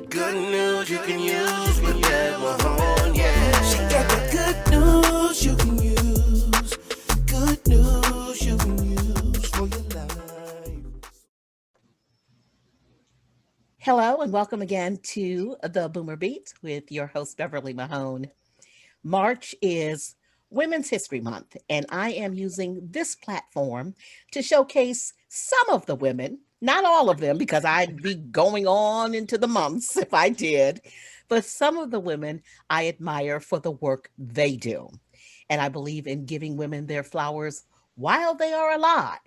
Good news you can use with Deb Mahone, yeah. She got the good news you can use. Good news you can use for your life. Hello and welcome again to the Boomer Beat with your host, Beverly Mahone. March is Women's History Month, and I am using this platform to showcase some of the women, not all of them, because I'd be going on into the months if I did, but some of the women I admire for the work they do. And I believe in giving women their flowers while they are alive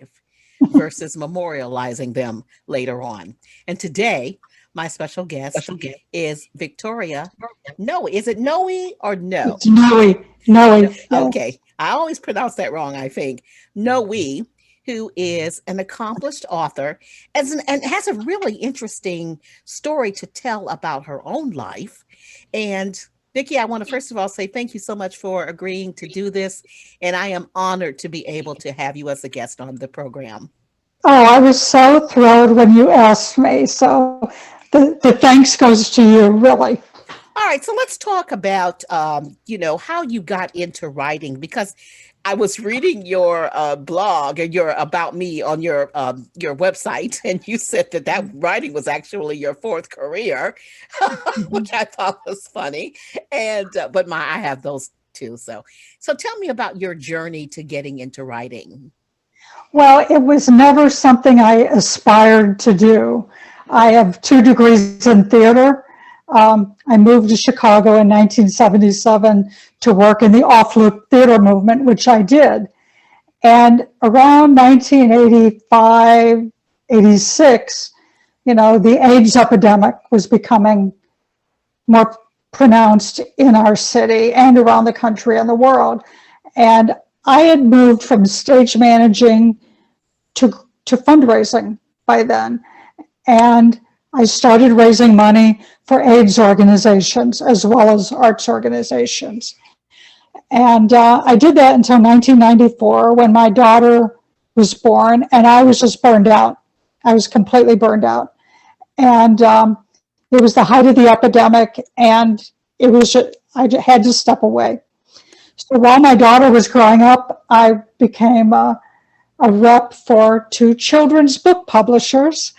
versus memorializing them later on. And today, my special guest is Victoria. No, is it Noe or no? It's Noe. No, Noe. Yeah. okay. I always pronounce that wrong, I think. Noe, who is an accomplished author and has a really interesting story to tell about her own life. And Vicki, I want to first of all say thank you so much for agreeing to do this. And I am honored to be able to have you as a guest on the program. Oh, I was so thrilled when you asked me. So the thanks goes to you, really. All right, so let's talk about how you got into writing because I was reading your blog and your about me on your website, and you said that writing was actually your fourth career, which I thought was funny. And but I have those too. So tell me about your journey to getting into writing. Well, it was never something I aspired to do. I have 2 degrees in theater. I moved to Chicago in 1977 to work in the off-loop theater movement, which I did. And around 1985, 86, the AIDS epidemic was becoming more pronounced in our city and around the country and the world. And I had moved from stage managing to fundraising by then. And I started raising money for AIDS organizations as well as arts organizations. And I did that until 1994 when my daughter was born, and I was just burned out. I was completely burned out. And it was the height of the epidemic, and I had to step away. So while my daughter was growing up, I became a rep for 2 children's book publishers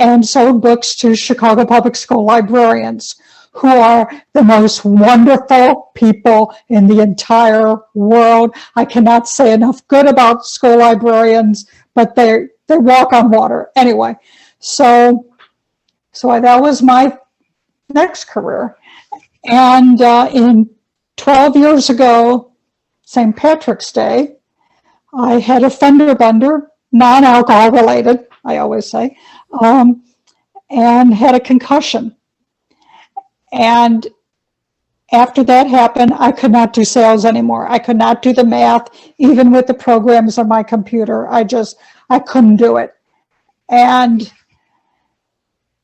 and sold books to Chicago Public School librarians, who are the most wonderful people in the entire world. I cannot say enough good about school librarians, but they walk on water. Anyway, so that was my next career. And in 12 years ago, St. Patrick's Day, I had a fender bender, non-alcohol related, I always say, and had a concussion. And after that happened, I could not do sales anymore. I could not do the math, even with the programs on my computer. I couldn't do it. And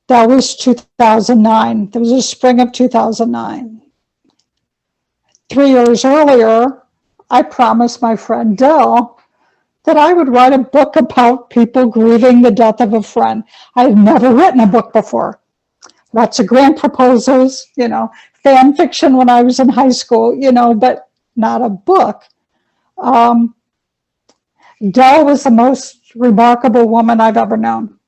that was 2009. That was the spring of 2009. 3 years earlier, I promised my friend Dell that I would write a book about people grieving the death of a friend. I had never written a book before. Lots of grant proposals, fan fiction when I was in high school, but not a book. Dell was the most remarkable woman I've ever known.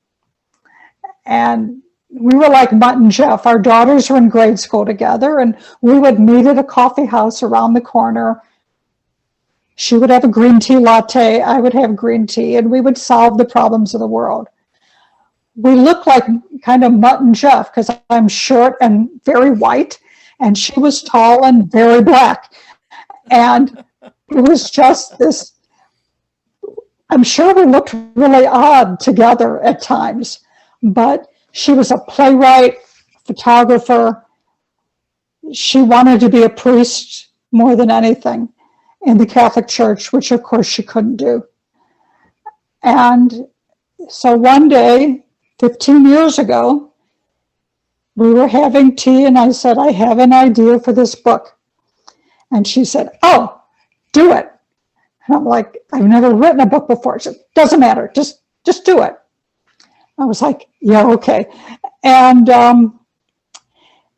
And we were like Mutt and Jeff. Our daughters were in grade school together, and we would meet at a coffee house around the corner. She would have a green tea latte, I would have green tea, and we would solve the problems of the world. We looked like kind of Mutt and Jeff because I'm short and very white, and she was tall and very black. And it was just this, I'm sure we looked really odd together at times, but she was a playwright, photographer. She wanted to be a priest more than anything in the Catholic Church, which of course she couldn't do. And so one day, 15 years ago, we were having tea and I said, I have an idea for this book. And she said, oh, do it. And I'm like, I've never written a book before. She said, doesn't matter, just do it. I was like, yeah, okay. And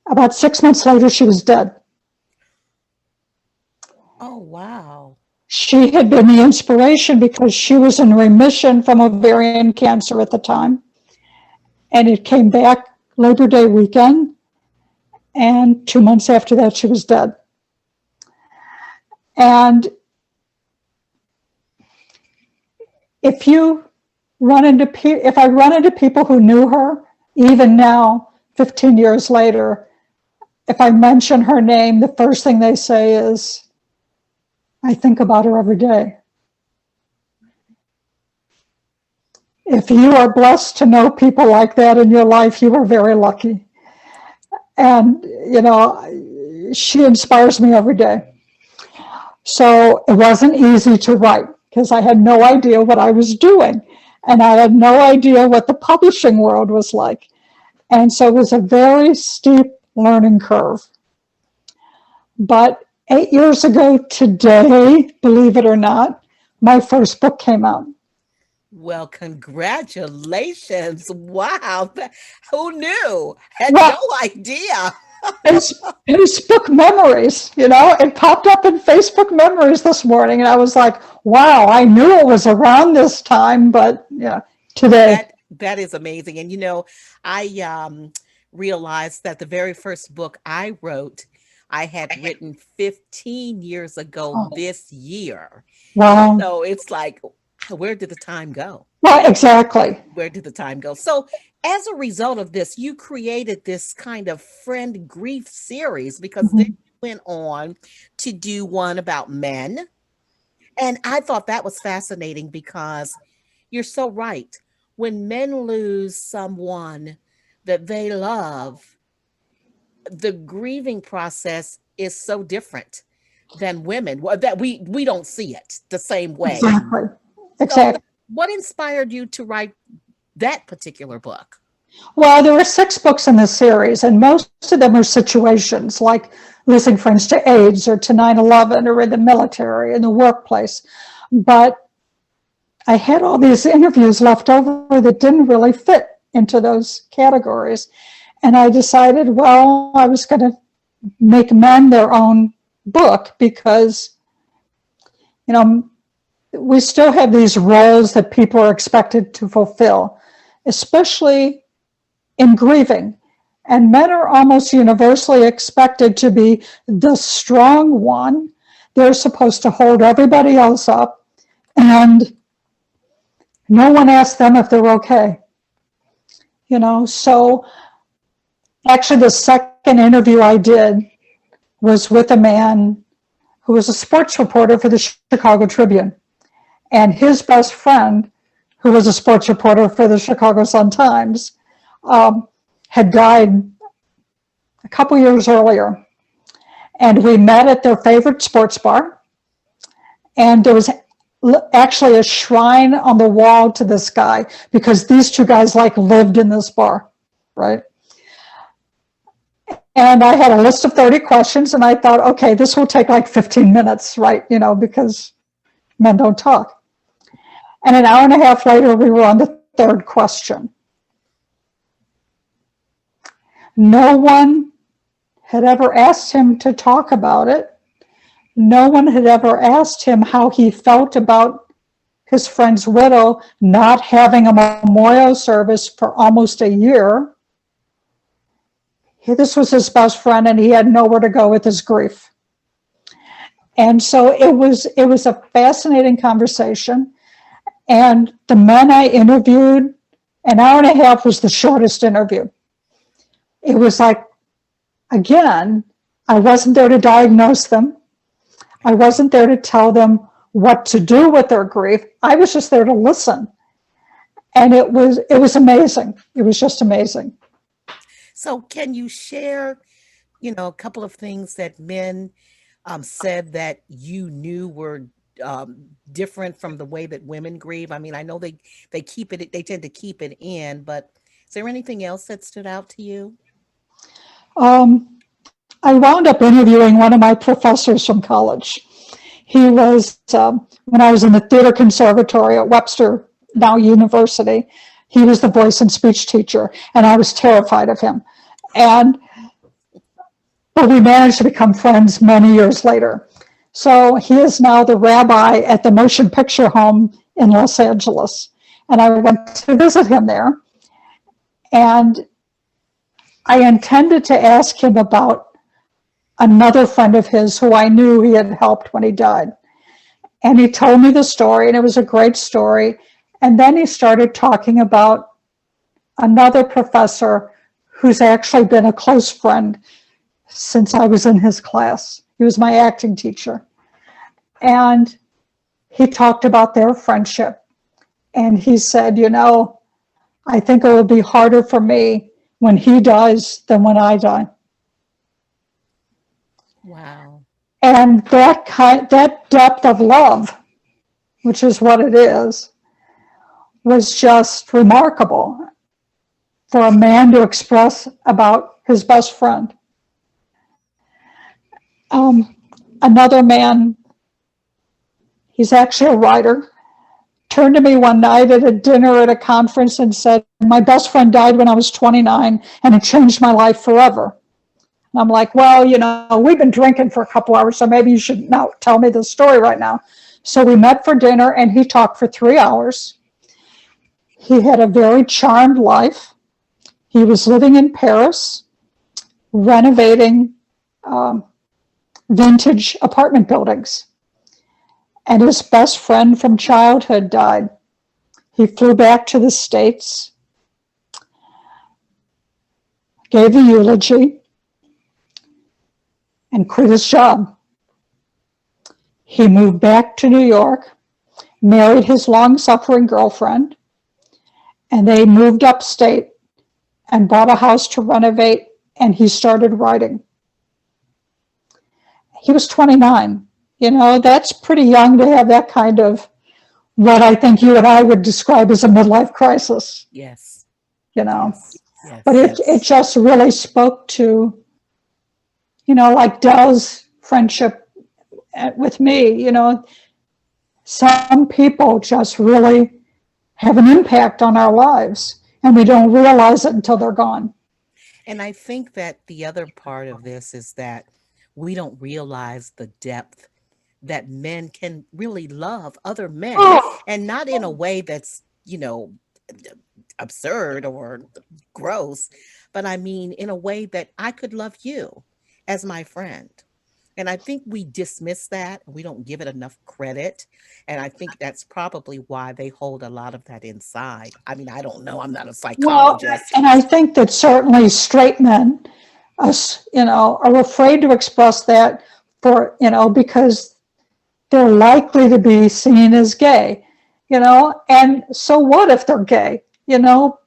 About 6 months later, she was dead. Oh, wow. She had been the inspiration because she was in remission from ovarian cancer at the time. And it came back Labor Day weekend. And 2 months after that, she was dead. And if I run into people who knew her, even now, 15 years later, if I mention her name, the first thing they say is, I think about her every day. If you are blessed to know people like that in your life, you are very lucky. And, she inspires me every day. So it wasn't easy to write because I had no idea what I was doing. And I had no idea what the publishing world was like. And so it was a very steep learning curve. But 8 years ago today, believe it or not, my first book came out. Well, congratulations. Wow. Who knew? Had Well, no idea. It's Facebook memories, it popped up in Facebook memories this morning. And I was like, wow, I knew it was around this time, but yeah, today. That is amazing. And, I realized that the very first book I wrote, I had written 15 years ago this year. Wow. So it's like, where did the time go? Well, exactly. Where did the time go? So as a result of this, you created this kind of friend grief series because then you went on to do one about men. And I thought that was fascinating because you're so right. When men lose someone that they love, the grieving process is so different than women, that we don't see it the same way. Exactly. So what inspired you to write that particular book? Well, there were 6 books in this series, and most of them are situations like losing friends to AIDS or to 9/11 or in the military, in the workplace. But I had all these interviews left over that didn't really fit into those categories. And I decided, well, I was going to make men their own book because, we still have these roles that people are expected to fulfill, especially in grieving. And men are almost universally expected to be the strong one. They're supposed to hold everybody else up, and no one asks them if they're okay. So actually the second interview I did was with a man who was a sports reporter for the Chicago Tribune. And his best friend, who was a sports reporter for the Chicago Sun-Times, had died a couple years earlier. And we met at their favorite sports bar. And there was actually a shrine on the wall to this guy because these two guys lived in this bar, right? And I had a list of 30 questions and I thought, okay, this will take 15 minutes, right? Because men don't talk. And an hour and a half later, we were on the third question. No one had ever asked him to talk about it. No one had ever asked him how he felt about his friend's widow not having a memorial service for almost a year. This was his best friend, and he had nowhere to go with his grief. And so it was a fascinating conversation. And the men I interviewed, an hour and a half was the shortest interview. It was again, I wasn't there to diagnose them. I wasn't there to tell them what to do with their grief. I was just there to listen. And it was amazing. It was just amazing. So can you share, a couple of things that men said that you knew were different from the way that women grieve? I mean, I know they keep it, they tend to keep it in, but is there anything else that stood out to you? I wound up interviewing one of my professors from college. He was, when I was in the theater conservatory at Webster, now University, he was the voice and speech teacher, and I was terrified of him. And but we managed to become friends many years later. So he is now the rabbi at the Motion Picture Home in Los Angeles. And I went to visit him there. And I intended to ask him about another friend of his who I knew he had helped when he died. And he told me the story, and it was a great story. And then he started talking about another professor who's actually been a close friend since I was in his class. He was my acting teacher. And he talked about their friendship. And he said, you know, I think it will be harder for me when he dies than when I die. Wow. And that depth of love, which is what it is, was just remarkable for a man to express about his best friend. Another man, he's actually a writer, turned to me one night at a dinner at a conference and said, my best friend died when I was 29 and it changed my life forever. And I'm like, well, you know, we've been drinking for a couple hours, so maybe you should not tell me the story right now. So we met for dinner and he talked for 3 hours. He had a very charmed life. He was living in Paris, renovating vintage apartment buildings. And his best friend from childhood died. He flew back to the States, gave a eulogy, and quit his job. He moved back to New York, married his long-suffering girlfriend, and they moved upstate and bought a house to renovate, and he started writing. He was 29. You know, that's pretty young to have that kind of what I think you and I would describe as a midlife crisis. Yes. You know, Yes. but it just really spoke to, you know, like Dell's friendship with me. You know, some people just really have an impact on our lives, and we don't realize it until they're gone. And I think that the other part of this is that we don't realize the depth that men can really love other men, and not in a way that's, you know, absurd or gross, but I mean in a way that I could love you as my friend. And I think we dismiss that. We don't give it enough credit. And I think that's probably why they hold a lot of that inside. I mean, I don't know. I'm not a Well, psychologist. and I think that certainly straight men, us, you know, are afraid to express that for, you know, because they're likely to be seen as gay, you know, and so what if they're gay? You know,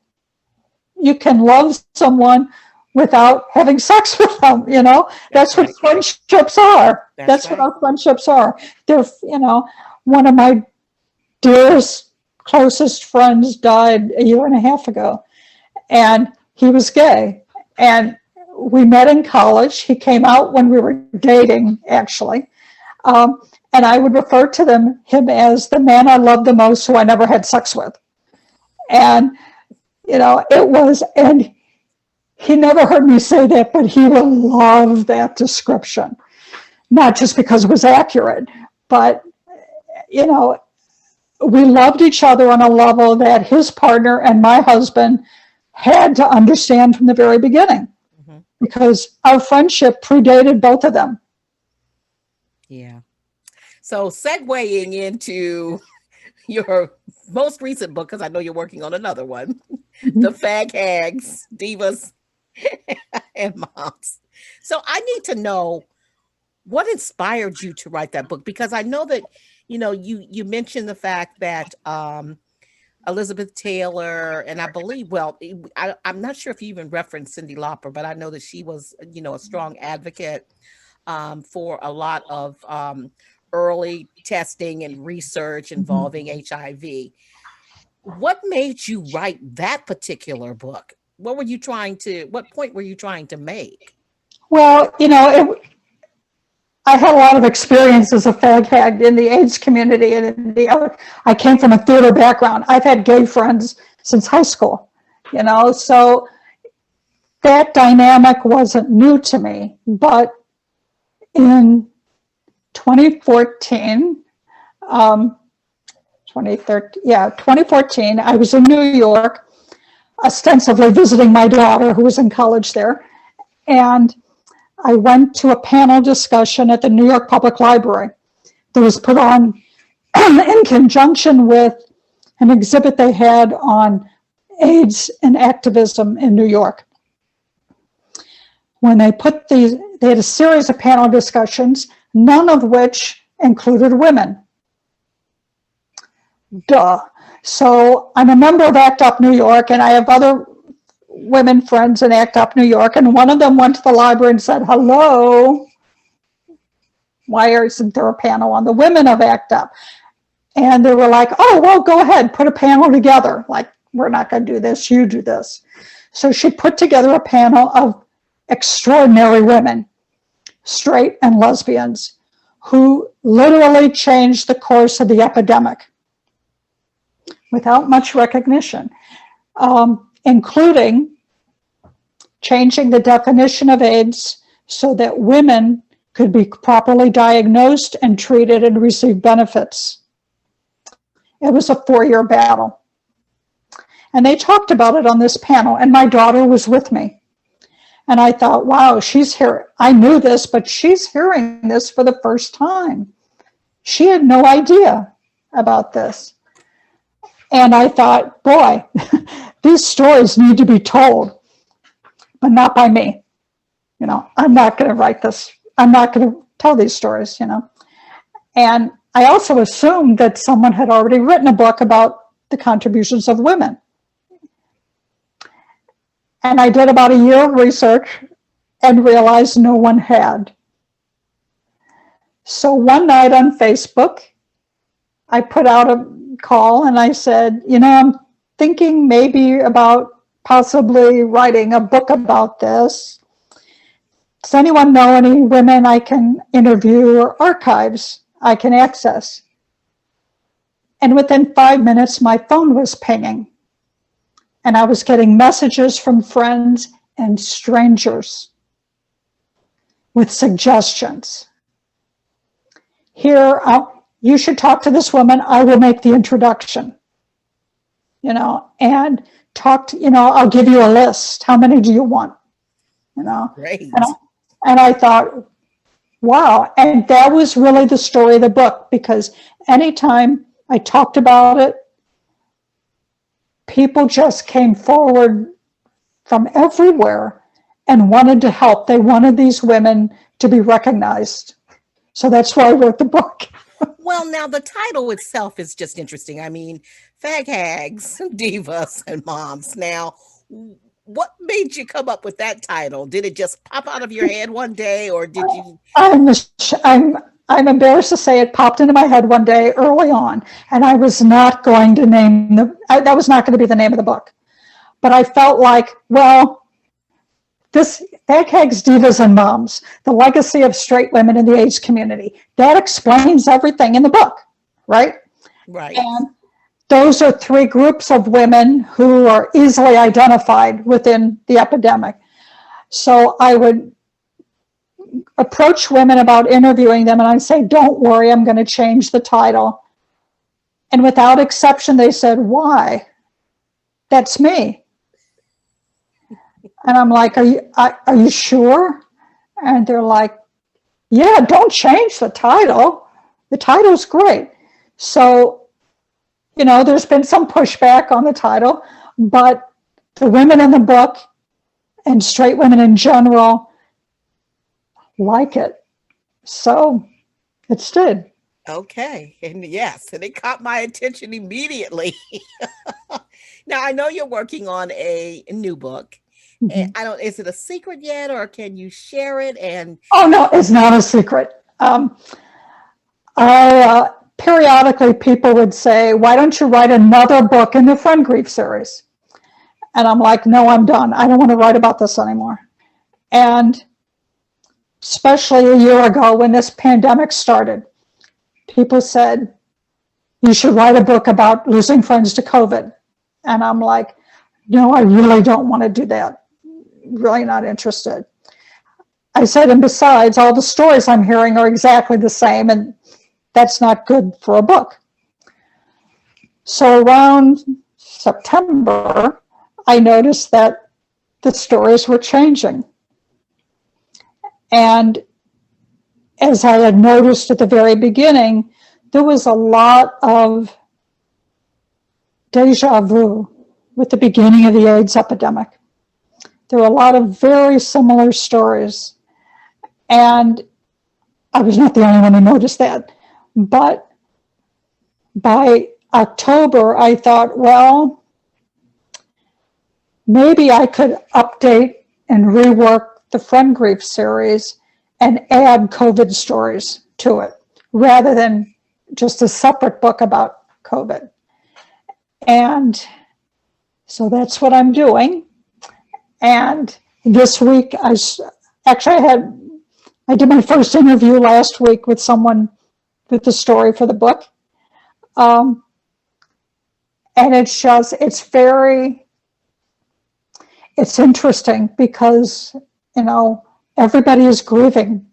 you can love someone without having sex with them, you know, that's what friendships are. That's what our friendships are. They're, you know, one of my dearest, closest friends died a year and a half ago, and he was gay. And we met in college. He came out when we were dating, actually. And I would refer to him as the man I loved the most who I never had sex with. And, you know, it was, and he never heard me say that, but he will love that description. Not just because it was accurate, but, you know, we loved each other on a level that his partner and my husband had to understand from the very beginning, because our friendship predated both of them. Yeah. So segueing into your most recent book, because I know you're working on another one, The Fag Hags, Divas, and Moms. So I need to know what inspired you to write that book, because I know that, you know, you mentioned the fact that Elizabeth Taylor, and I believe, well, I'm not sure if you even referenced Cyndi Lauper, but I know that she was, you know, a strong advocate for a lot of early testing and research involving HIV. What made you write that particular book? What point were you trying to make? Well, you know, I had a lot of experience as a fag hag in the AIDS community, and I came from a theater background. I've had gay friends since high school, you know, so that dynamic wasn't new to me, but in 2014, 2014, I was in New York, ostensibly visiting my daughter who was in college there. And I went to a panel discussion at the New York Public Library that was put on in conjunction with an exhibit they had on AIDS and activism in New York. When they had a series of panel discussions, none of which included women. Duh. So I'm a member of ACT UP New York, and I have other women friends in ACT UP New York, and one of them went to the library and said, hello, why isn't there a panel on the women of ACT UP? And they were like, oh, well, go ahead, put a panel together. Like, we're not going to do this, you do this. So she put together a panel of extraordinary women, straight and lesbians, who literally changed the course of the epidemic without much recognition, including changing the definition of AIDS so that women could be properly diagnosed and treated and receive benefits. It was a 4-year battle. And they talked about it on this panel, and my daughter was with me. And I thought, wow, she's here. I knew this, but she's hearing this for the first time. She had no idea about this. And I thought, boy, these stories need to be told, but not by me. You know, I'm not going to write this. I'm not going to tell these stories, you know. And I also assumed that someone had already written a book about the contributions of women. And I did about a year of research and realized no one had. So one night on Facebook, I put out a call and I said, you know, I'm thinking maybe about possibly writing a book about this. Does anyone know any women I can interview or archives I can access? And within 5 minutes, my phone was pinging. And I was getting messages from friends and strangers with suggestions. Here, you should talk to this woman. I will make the introduction, you know, and talk to, you know, I'll give you a list. How many do you want? You know, Great. And I thought, wow. And that was really the story of the book, because anytime I talked about it, people just came forward from everywhere and wanted to help. They wanted these women to be recognized. So that's why I wrote the book. Well, now the title itself is just interesting. I mean, fag hags, divas, and moms. Now, what made you come up with that title? Did it just pop out of your head one day, or did you? I'm embarrassed to say it popped into my head one day early on, and I was not going to name that was not going to be the name of the book. But I felt like, well, this Fag Hags, Divas, and Moms, the legacy of straight women in the AIDS community, that explains everything in the book, right? Right. And those are 3 groups of women who are easily identified within the epidemic. So I would approach women about interviewing them, and I'd say, don't worry, I'm going to change the title. And without exception, they said, why? That's me. And I'm like, are you sure? And they're like, yeah, don't change the title. The title's great. So, you know, there's been some pushback on the title, but the women in the book and straight women in general like it. So it stayed. Okay. And yes, and it caught my attention immediately. Now, I know you're working on a new book. Mm-hmm. And is it a secret yet, or can you share it? And oh no, it's not a secret. Periodically people would say, why don't you write another book in the Friend Grief series? And I'm like, no, I'm done. I don't want to write about this anymore. And especially a year ago when this pandemic started, people said, you should write a book about losing friends to COVID. And I'm like, no, I really don't want to do that. really not interested. I said, and besides, all the stories I'm hearing are exactly the same, and that's not good for a book. So around September, I noticed that the stories were changing. And as I had noticed at the very beginning, there was a lot of deja vu with the beginning of the AIDS epidemic. There were a lot of very similar stories. And I was not the only one who noticed that. But by October, I thought, well, maybe I could update and rework the Friend Grief series and add COVID stories to it, rather than just a separate book about COVID. And so that's what I'm doing. And this week, I did my first interview last week with someone with the story for the book. And it's interesting because, everybody is grieving.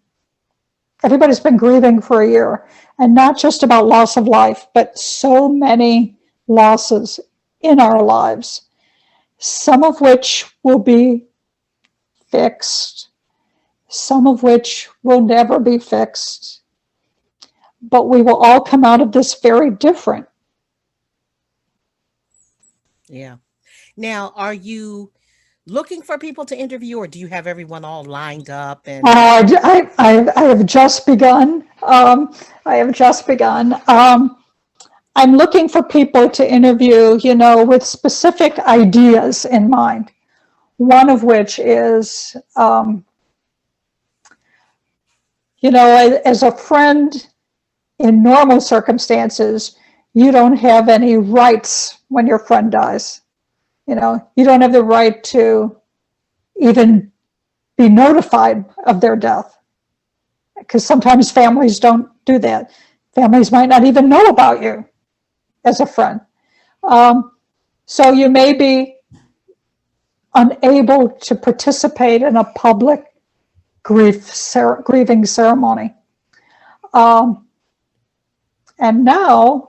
Everybody's been grieving for a year, and not just about loss of life, but so many losses in our lives, some of which will be fixed, some of which will never be fixed, but we will all come out of this very different. Yeah. Now, are you looking for people to interview, or do you have everyone all lined up? And I have just begun. I'm looking for people to interview, with specific ideas in mind. One of which is, as a friend in normal circumstances, you don't have any rights when your friend dies. You don't have the right to even be notified of their death, because sometimes families don't do that. Families might not even know about you as a friend. So you may be unable to participate in a public grieving ceremony. And now,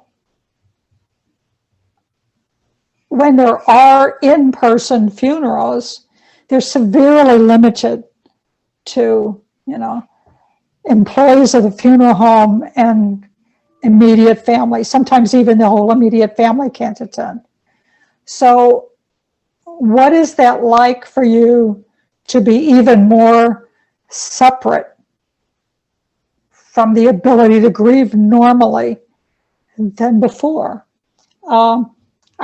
when there are in-person funerals, they're severely limited to, employees of the funeral home and immediate family. Sometimes even the whole immediate family can't attend. So what is that like for you to be even more separate from the ability to grieve normally than before?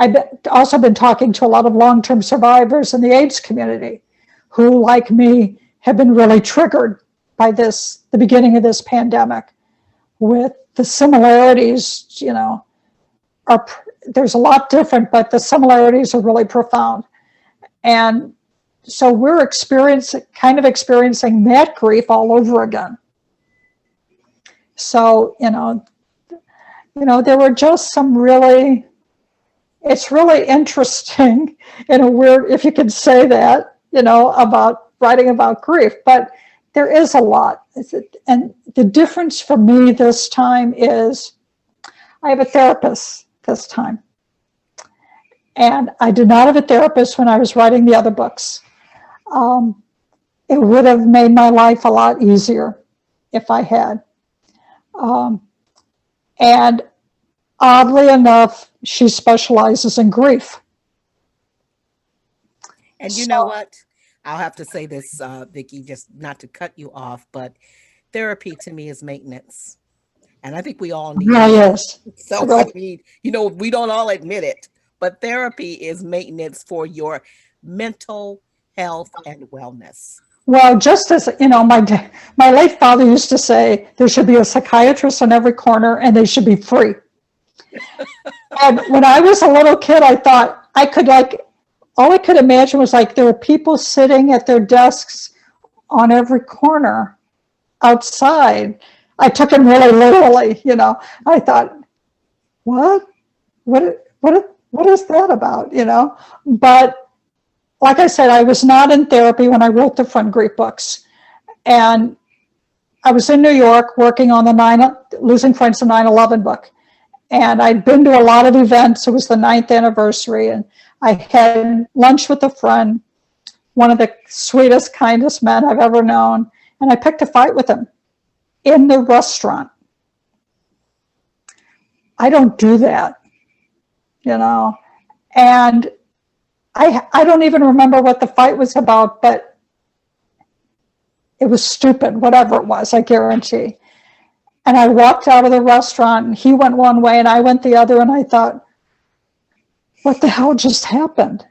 I've also been talking to a lot of long-term survivors in the AIDS community who, like me, have been really triggered by the beginning of this pandemic, with the similarities, there's a lot different, but the similarities are really profound. And so we're experiencing that grief all over again. So, there were just some really, it's really interesting in a weird, if you could say that, about writing about grief, but there is a lot. And the difference for me this time is I have a therapist this time. And I did not have a therapist when I was writing the other books. It would have made my life a lot easier if I had. And oddly enough, she specializes in grief. And you know what? I'll have to say this, Vicki, just not to cut you off, but therapy to me is maintenance. And I think we all need it. Yes. So, I mean, we don't all admit it, but therapy is maintenance for your mental health and wellness. Well, just as, my late father used to say, there should be a psychiatrist on every corner and they should be free. And when I was a little kid, I thought all I could imagine was there were people sitting at their desks on every corner outside. I took it really literally, I thought, what is that about, But like I said, I was not in therapy when I wrote the Friend Grief books. And I was in New York working on the Losing Friends to 9/11 book. And I'd been to a lot of events. It was the 9th anniversary. And I had lunch with a friend, one of the sweetest, kindest men I've ever known. And I picked a fight with him in the restaurant. I don't do that, And I don't even remember what the fight was about, but it was stupid, whatever it was, I guarantee. And I walked out of the restaurant and he went one way and I went the other, and I thought, what the hell just happened?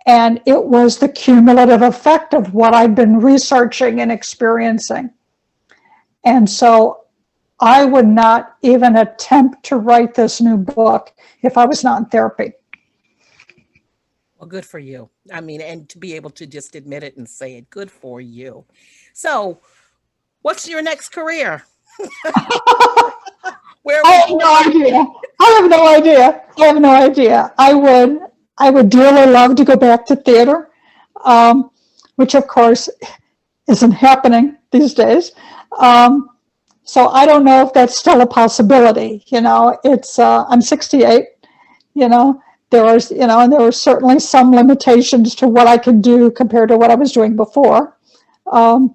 And it was the cumulative effect of what I'd been researching and experiencing. And so I would not even attempt to write this new book if I was not in therapy. Well, good for you. I mean, and to be able to just admit it and say it, good for you. So what's your next career? Where I have no idea. I have no idea. I would dearly love to go back to theater, which of course isn't happening these days. So I don't know if that's still a possibility. It's I'm 68. There was, and there were certainly some limitations to what I could do compared to what I was doing before. I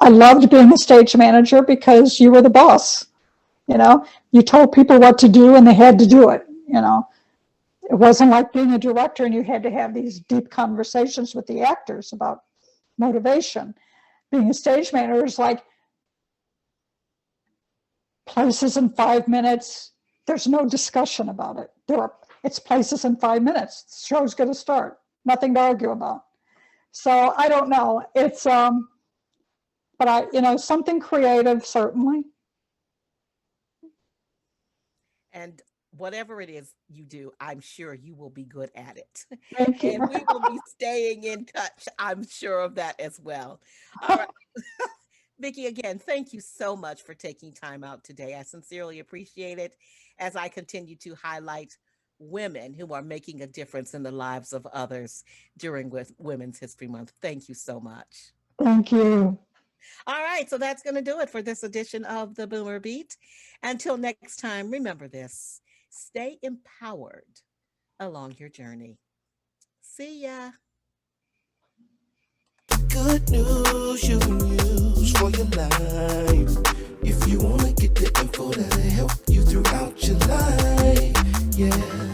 loved being a stage manager because you were the boss. You told people what to do and they had to do it. It wasn't like being a director and you had to have these deep conversations with the actors about motivation. Being a stage manager is like, places in 5 minutes. There's no discussion about it. It's places in 5 minutes. The show's going to start. Nothing to argue about. So I don't know. It's but something creative, certainly. And whatever it is you do, I'm sure you will be good at it. Thank you. And we will be staying in touch. I'm sure of that as well. All right. Vicki, again, thank you so much for taking time out today. I sincerely appreciate it as I continue to highlight women who are making a difference in the lives of others during Women's History Month. Thank you so much. Thank you. All right, so that's going to do it for this edition of the Boomer Beat. Until next time, remember this: stay empowered along your journey. See ya. Good news you can use for your life. If you want to get the info that'll help you throughout your life, yeah.